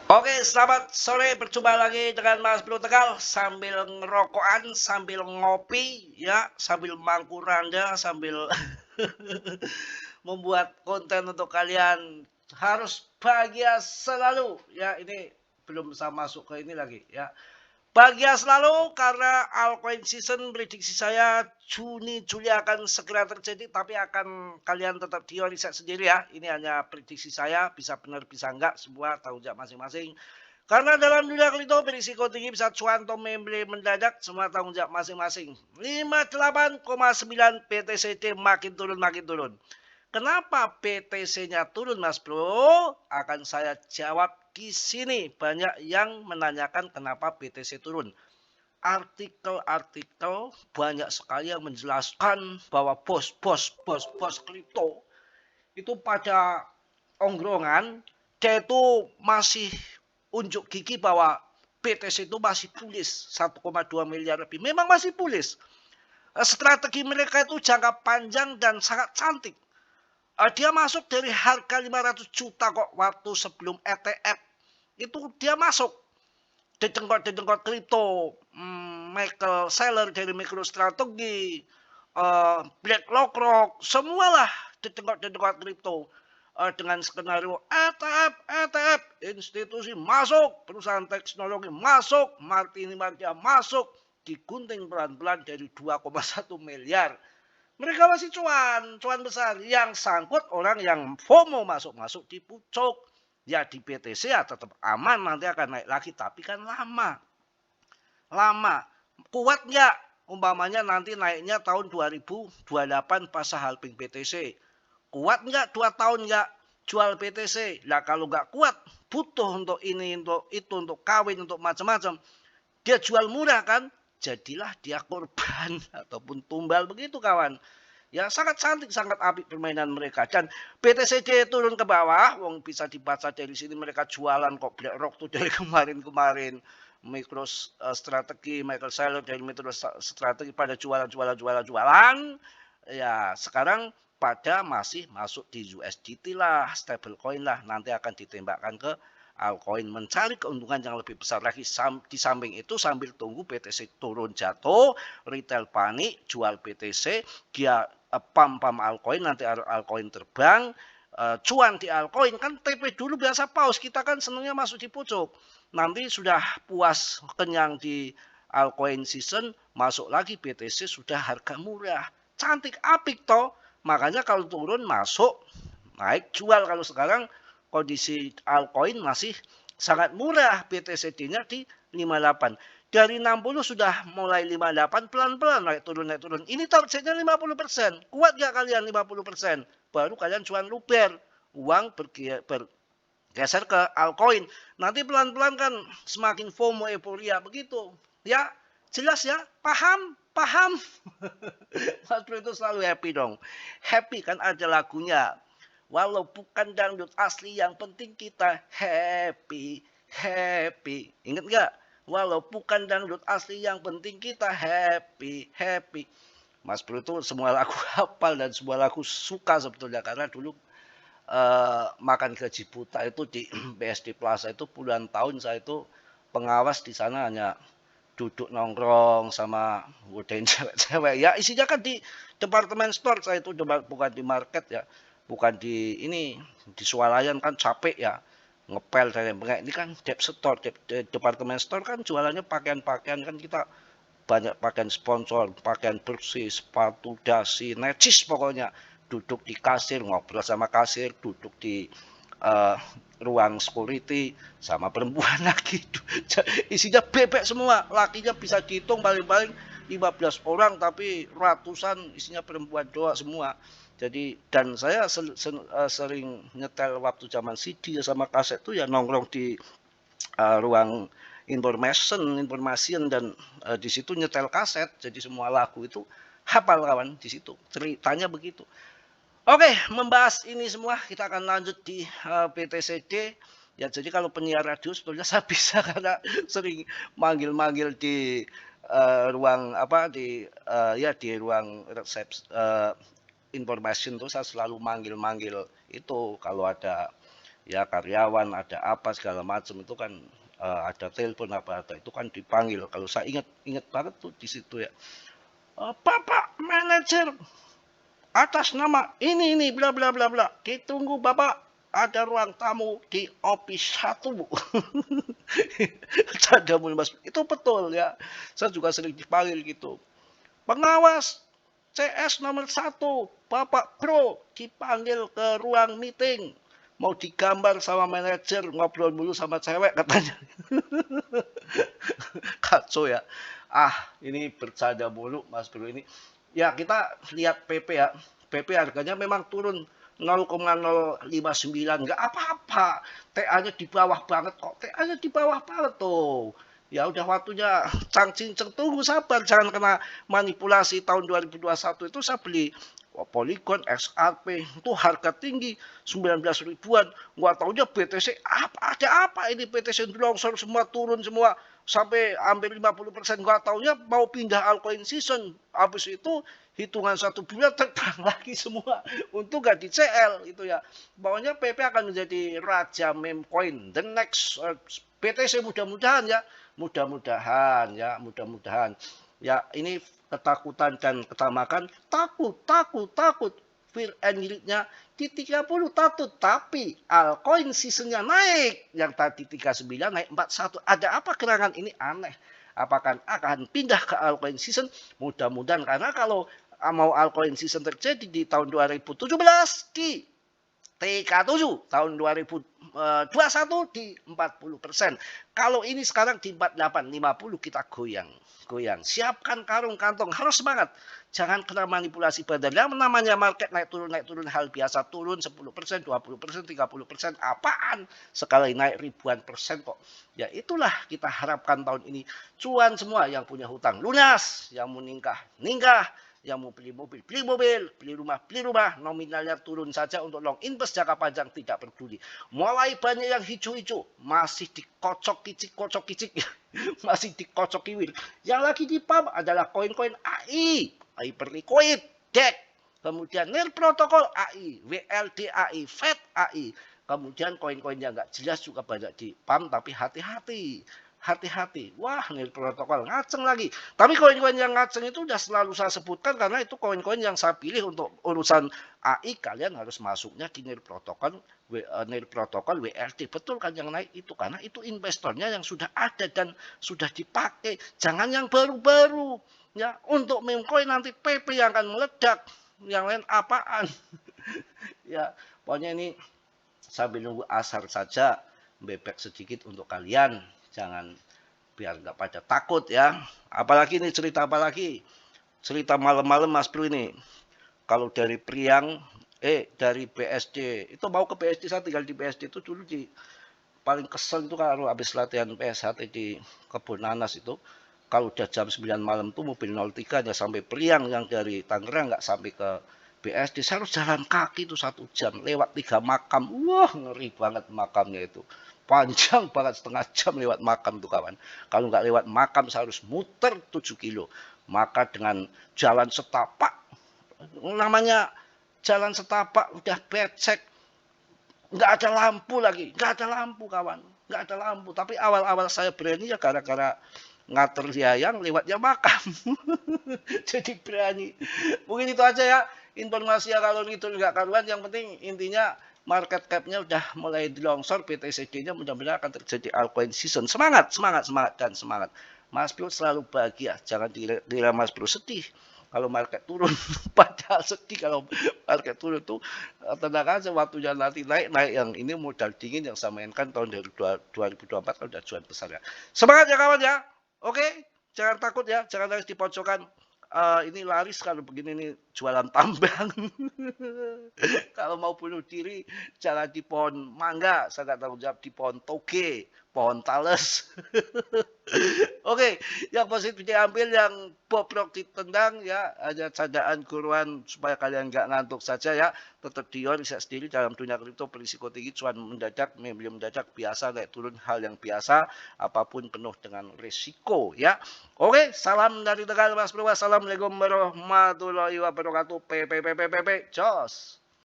Oke, selamat sore. Berjumpa lagi dengan Mas Bro Tegal sambil ngerokokan, sambil ngopi, ya, sambil mangkuranda, sambil membuat konten untuk kalian. Harus bahagia selalu, ya. Ini belum bisa masuk ke ini lagi, ya. Bahagia selalu karena altcoin season prediksi saya Juni Juli akan segera terjadi, tapi akan kalian tetap di riset sendiri ya. Ini hanya prediksi saya, bisa benar bisa enggak, semua tanggung jawab masing-masing. Karena dalam dunia kripto berisiko tinggi, bisa cuan atau membeli mendadak, semua tanggung jawab masing-masing. 58,9 BTCD makin turun makin turun. Kenapa BTC-nya turun, Mas Bro? Akan saya jawab di sini. Banyak yang menanyakan kenapa BTC turun. Artikel-artikel banyak sekali yang menjelaskan bahwa bos kripto itu pada ongrongan, dia itu masih unjuk gigi bahwa BTC itu masih bullish 1,2 miliar lebih. Memang masih bullish. Strategi mereka itu jangka panjang dan sangat cantik. Dia masuk dari harga 500 juta kok waktu sebelum ETF. Itu dia masuk. Dedengkot kripto. Michael Saylor dari MicroStrategy. BlackRock. Semualah dedengkot kripto. Dengan skenario ETF. Institusi masuk. Perusahaan teknologi masuk. Martini Martia masuk. Digunting pelan-pelan dari 2,1 miliar. Mereka masih cuan besar. Yang sangkut orang yang FOMO masuk di pucuk. Ya di BTC ya tetap aman, nanti akan naik lagi, tapi kan lama. Kuat nggak? Umpamanya nanti naiknya tahun 2028 pas halving BTC. Kuat nggak 2 tahun nggak jual BTC? Lah kalau nggak kuat, butuh untuk ini, untuk itu, untuk kawin, untuk macam-macam. Dia jual murah kan? Jadilah dia korban ataupun tumbal, begitu kawan. Ya sangat cantik, sangat apik permainan mereka. Dan BTCD turun ke bawah, wong bisa dibaca dari sini mereka jualan kok. BlackRock tuh dari kemarin-kemarin. Strategi, Michael Saylor dari Strategi pada jualan. Ya sekarang pada masih masuk di USDT lah, stablecoin lah. Nanti akan ditembakkan ke altcoin, mencari keuntungan yang lebih besar lagi. Di samping itu sambil tunggu BTC turun jatuh, retail panik, jual BTC, dia pam altcoin, nanti altcoin terbang, cuan di altcoin. Kan TP dulu biasa paus, kita kan senangnya masuk di pucuk. Nanti sudah puas kenyang di altcoin season, masuk lagi BTC sudah harga murah. Cantik apik toh. Makanya kalau turun masuk, naik jual. Kalau sekarang kondisi altcoin masih sangat murah, BTCD-nya di 58. Dari 60 sudah mulai 58, pelan-pelan naik turun. Ini targetnya 50%. Kuat gak kalian 50%? Baru kalian cuan luber. Uang bergeser ke altcoin. Nanti pelan-pelan kan semakin FOMO, euforia begitu. Ya, jelas ya? Paham? Mas Bro itu selalu happy dong. Happy kan ada lagunya. Walau bukan dangdut asli, yang penting kita happy. Ingat nggak? Walau bukan dangdut asli, yang penting kita happy. Mas Bro itu semua lagu hafal dan semua lagu suka sebetulnya, karena dulu makan gaji buta itu di BSD Plaza itu puluhan tahun saya itu pengawas di sana, hanya duduk nongkrong sama godain cewek-cewek. Ya isinya kan di departemen store, saya itu bukan di market ya. Bukan di ini, di swalayan kan capek ya. Ngepel dan lain-lain. Ini kan departemen store kan jualannya pakaian-pakaian, kan kita banyak pakaian sponsor, pakaian bersih, sepatu, dasi, necis pokoknya. Duduk di kasir, ngobrol sama kasir, duduk di ruang security sama perempuan lagi. Isinya bebek semua, lakinya bisa dihitung paling-paling 15 orang, tapi ratusan isinya perempuan doang semua. Jadi, dan saya sering nyetel waktu zaman CD sama kaset tuh ya, nongkrong di ruang information dan di situ nyetel kaset. Jadi semua lagu itu hafal kawan, di situ ceritanya begitu. Oke, membahas ini semua kita akan lanjut di PTCD. Ya, jadi kalau penyiar radio sebetulnya saya bisa karena sering manggil-manggil di ruang apa di ya di ruang resepsi information tuh, saya selalu manggil-manggil itu kalau ada ya karyawan, ada apa segala macam itu kan ada telepon apa ada itu kan dipanggil. Kalau saya ingat banget tuh di situ ya. Bapak manajer atas nama ini bla bla bla bla. Ditunggu Bapak ada ruang tamu di office 1, Bu. Canda mulu Mas. Itu betul ya. Saya juga sering dipanggil gitu. Pengawas CS nomor 1, Bapak Bro dipanggil ke ruang meeting. Mau digambar sama manajer, ngobrol mulu sama cewek katanya. Kacau ya. Ini bercanda mulu Mas Bro ini. Ya kita lihat PP ya. PP harganya memang turun 0,059, nggak apa-apa. TA-nya di bawah banget kok. TA-nya di bawah banget tuh. Ya udah waktunya cang-cinceng, tunggu sabar, jangan kena manipulasi. Tahun 2021 itu saya beli Polygon XRP itu harga tinggi 19 ribuan. Nggak taunya BTC ada apa ini, BTC longsor semua, turun semua sampai hampir 50%. Nggak taunya mau pindah altcoin season. Habis itu hitungan 1 bulan terbang lagi semua. Untung nggak di CL itu ya. Pokoknya PP akan menjadi raja meme coin. The next BTC mudah-mudahan ya. Mudah-mudahan. Ya ini ketakutan dan ketamakan. Takut. Fear and greed-nya di 30 takut. Tapi altcoin seasonnya naik. Yang tadi 39 naik 41. Ada apa gerangan ini aneh? Apakah akan pindah ke altcoin season? Mudah-mudahan, karena kalau mau altcoin season terjadi di tahun 2017 di TK7, tahun 2021 di 40%. Kalau ini sekarang di 48, 50 kita goyang. Siapkan karung kantong, harus semangat. Jangan kena manipulasi badan. Yang namanya market naik turun hal biasa, turun 10%, 20%, 30%, apaan? Sekali naik ribuan persen kok. Ya itulah kita harapkan tahun ini. Cuan semua, yang punya hutang lunas, yang mau nikah, yang mau beli mobil, beli rumah, nominalnya turun saja untuk long invest jangka panjang tidak peduli. Mulai banyak yang hijau-hijau, masih dikocok kicik, masih dikocok kiwir. Yang lagi di pump adalah koin-koin AI, Hyperliquid, DEX, kemudian NIR protokol AI, WLD AI, FED AI, kemudian koin-koin yang nggak jelas juga banyak di pump, tapi hati-hati. Wah, nil protokol ngaceng lagi. Tapi koin-koin yang ngaceng itu udah selalu saya sebutkan karena itu koin-koin yang saya pilih untuk urusan AI. Kalian harus masuknya di nil protokol WLD. Betul kan yang naik itu, karena itu investornya yang sudah ada dan sudah dipakai. Jangan yang baru-baru. Ya, untuk meme coin nanti PP yang akan meledak. Yang lain apaan? Ya, pokoknya ini sambil nunggu asar saja, bebek sedikit untuk kalian. Jangan, biar nggak pada takut ya. Apalagi ini cerita malam-malam Mas Bro ini. Kalau dari Priang, dari BSD, itu mau ke BSD, saya tinggal di BSD itu dulu paling kesel itu kalau habis latihan PSHT di Kebun Nanas itu. Kalau udah jam 9 malam tuh mobil 03 nya sampai Priang, yang dari Tangerang nggak sampai ke BSD. Saya harus jalan kaki itu 1 jam, lewat 3 makam. Wah, ngeri banget makamnya itu. Panjang banget, setengah jam lewat makam tuh kawan. Kalau nggak lewat makam saya harus muter 7 kilo. Maka dengan jalan setapak, namanya jalan setapak udah becek, nggak ada lampu lagi, nggak ada lampu kawan, nggak ada lampu. Tapi awal-awal saya berani ya gara-gara ngatur yang lewatnya makam. Jadi berani. Mungkin itu aja ya informasi ya, kalau itu nggak karuan. Yang penting intinya market cap-nya udah mulai dilongsor, BTCD-nya mudah-mudahan akan terjadi altcoin season. Semangat. Mas Bro selalu bahagia, jangan dira Mas Bro sedih kalau market turun. Padahal sedih kalau market turun tuh, tenang aja, waktunya nanti naik yang ini modal dingin yang saya mainkan tahun 2024 kalau udah cuan besar ya. Semangat ya kawan ya. Oke, jangan takut ya, jangan nangis di pojokan. Ini laris kalau begini nih, jualan tambang. Kalau mau bunuh diri jangan di pohon mangga, saya nggak tanggung jawab, di pohon toge, pohon tales. Oke, yang positif diambil, yang bobrok ditendang ya, hanya candaan guruan supaya kalian nggak ngantuk saja ya. Tetap riset sendiri dalam dunia kripto, berisiko tinggi, cuan mendadak, membeli mendadak, biasa, naik turun hal yang biasa, apapun penuh dengan risiko ya. Oke, salam dari Tegal Mas Bro. Assalamualaikum warahmatullahi wabarakatuh. Jos.